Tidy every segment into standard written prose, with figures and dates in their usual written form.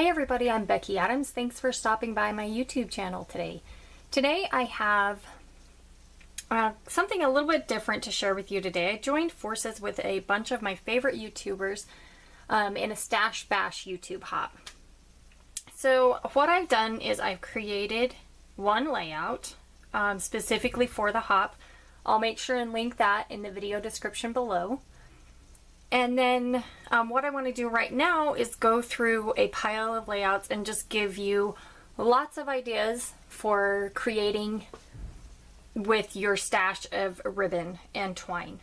Hey everybody, I'm Becki Adams. Thanks for stopping by my YouTube channel today. Today I have something a little bit different to share with you today. I joined forces with a bunch of my favorite YouTubers in a Stash Bash YouTube hop. So what I've done is I've created one layout specifically for the hop. I'll make sure and link that in the video description below. And then what I want to do right now is go through a pile of layouts and just give you lots of ideas for creating with your stash of ribbon and twine.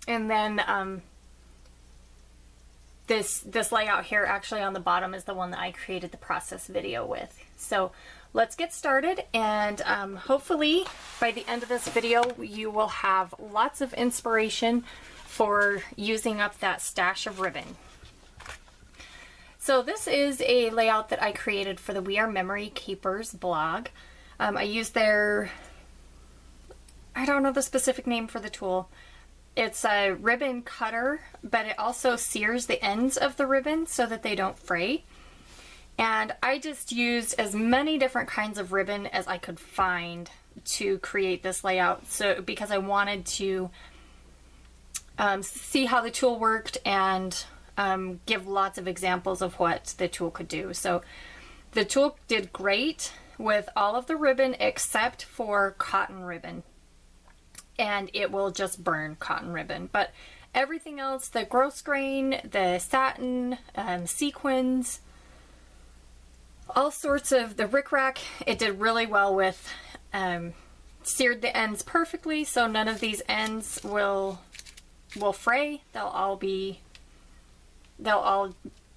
And then this layout here actually on the bottom is the one that I created the process video with. So let's get started, and hopefully by the end of this video you will have lots of inspiration for using up that stash of ribbon. So this is a layout that I created for the We Are Memory Keepers blog. I used their, I don't know the specific name for the tool. It's a ribbon cutter, but it also sears the ends of the ribbon so that they don't fray. And I just used as many different kinds of ribbon as I could find to create this layout. So because I wanted to see how the tool worked and give lots of examples of what the tool could do. So the tool did great with all of the ribbon except for cotton ribbon, and it will just burn cotton ribbon. But everything else, the gross grain, the satin, sequins, all sorts of the rickrack, it did really well with. Seared the ends perfectly, so none of these ends will fray. They'll all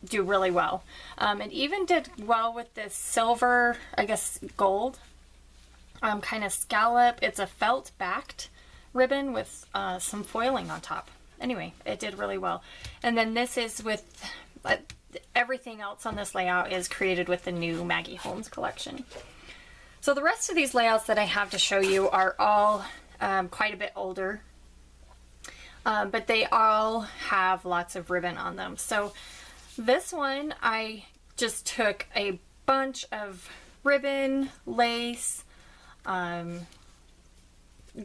do really well. It even did well with this silver, I guess gold, kind of scallop. It's a felt backed ribbon with some foiling on top. Anyway, it did really well. And then this is with everything else on this layout is created with the new Maggie Holmes collection. So the rest of these layouts that I have to show you are all quite a bit older. But they all have lots of ribbon on them. So this one, I just took a bunch of ribbon, lace,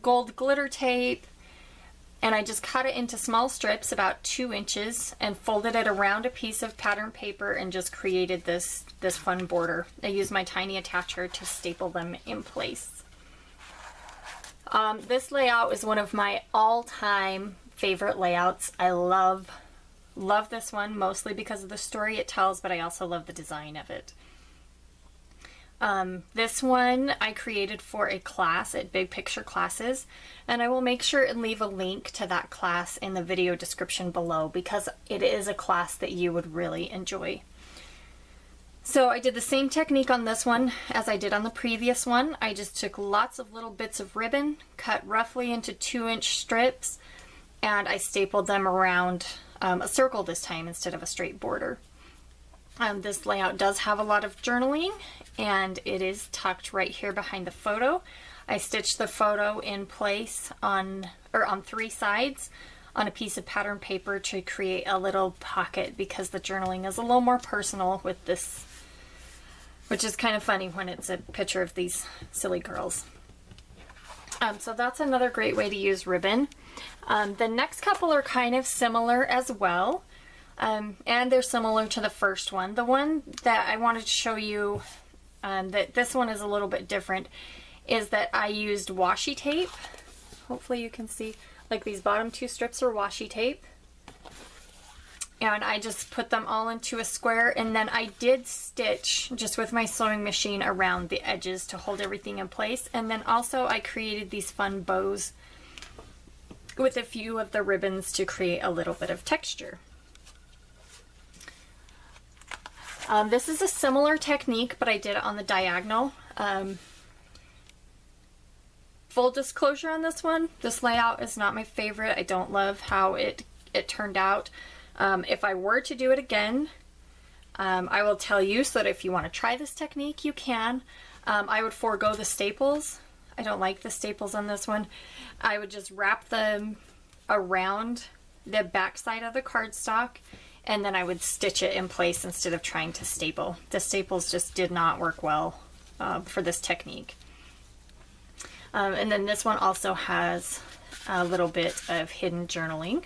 gold glitter tape, and I just cut it into small strips about 2 inches and folded it around a piece of pattern paper and just created this fun border. I used my tiny attacher to staple them in place. This layout is one of my all-time favorite layouts. I love this one, mostly because of the story it tells, but I also love the design of it. This one I created for a class at Big Picture Classes, and I will make sure and leave a link to that class in the video description below because it is a class that you would really enjoy. So I did the same technique on this one as I did on the previous one. I just took lots of little bits of ribbon, cut roughly into 2-inch strips, and I stapled them around a circle this time instead of a straight border. This layout does have a lot of journaling, and it is tucked right here behind the photo. I stitched the photo in place on 3 sides on a piece of pattern paper to create a little pocket because the journaling is a little more personal with this, which is kind of funny when it's a picture of these silly girls. So that's another great way to use ribbon. The next couple are kind of similar as well, and they're similar to the first one. The one that I wanted to show you, that this one is a little bit different, is that I used washi tape. Hopefully you can see, like these bottom 2 strips are washi tape. And I just put them all into a square, and then I did stitch just with my sewing machine around the edges to hold everything in place. And then also I created these fun bows with a few of the ribbons to create a little bit of texture. This is a similar technique, but I did it on the diagonal. Full disclosure on this one, this layout is not my favorite. I don't love how it turned out. If I were to do it again, I will tell you so that if you want to try this technique, you can. I would forego the staples. I don't like the staples on this one. I would just wrap them around the back side of the cardstock and then I would stitch it in place instead of trying to staple. The staples just did not work well for this technique. And then this one also has a little bit of hidden journaling.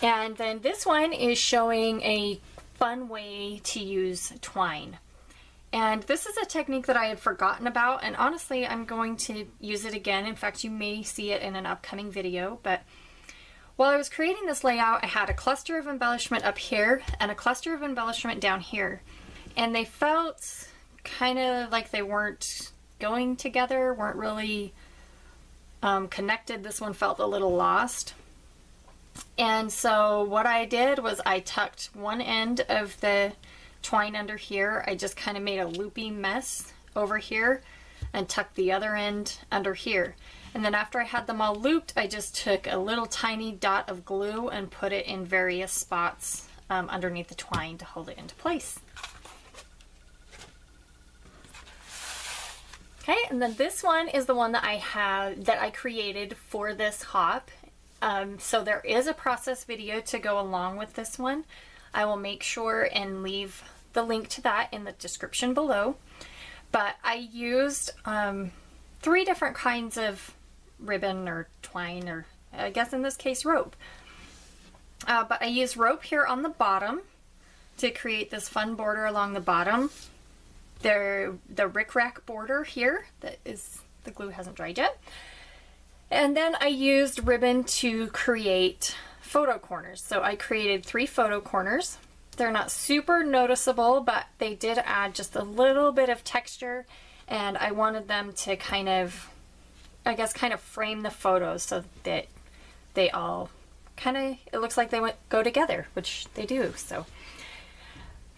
And then this one is showing a fun way to use twine. And this is a technique that I had forgotten about, and honestly I'm going to use it again. In fact, you may see it in an upcoming video. But while I was creating this layout, I had a cluster of embellishment up here and a cluster of embellishment down here. And they felt kind of like they weren't going together, weren't really connected. This one felt a little lost. And so what I did was I tucked one end of the twine under here. I just kind of made a loopy mess over here and tucked the other end under here. And then after I had them all looped, I just took a little tiny dot of glue and put it in various spots underneath the twine to hold it into place. Okay, and then this one is the one that I created for this hop. So there is a process video to go along with this one. I will make sure and leave the link to that in the description below. But I used 3 different kinds of ribbon or twine, or I guess in this case rope. But I used rope here on the bottom to create this fun border along the bottom. The rickrack border here, that is, the glue hasn't dried yet. And then I used ribbon to create photo corners. So I created 3 photo corners. They're not super noticeable, but they did add just a little bit of texture, and I wanted them to kind of, I guess, kind of frame the photos so that they all kind of, it looks like they go together, which they do. So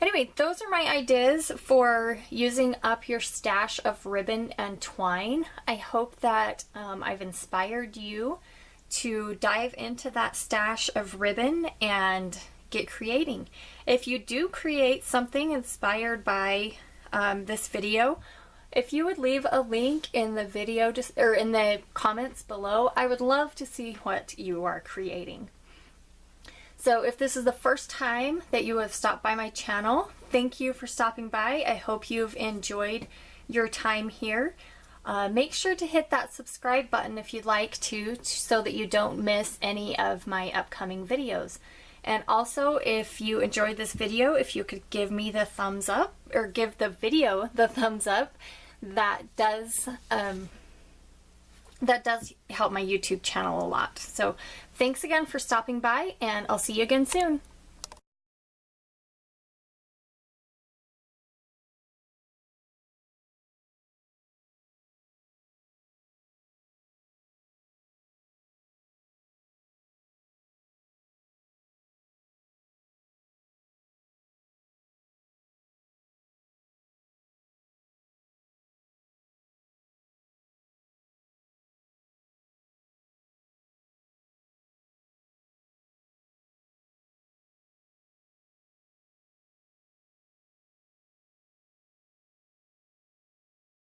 anyway, those are my ideas for using up your stash of ribbon and twine. I hope that I've inspired you to dive into that stash of ribbon and get creating. If you do create something inspired by this video, if you would leave a link in the video or in the comments below, I would love to see what you are creating. So if this is the first time that you have stopped by my channel, thank you for stopping by. I hope you've enjoyed your time here. Make sure to hit that subscribe button if you'd like to, so that you don't miss any of my upcoming videos. And also, if you enjoyed this video, if you could give me the thumbs up, or give the video the thumbs up, that does help my YouTube channel a lot. So thanks again for stopping by, and I'll see you again soon.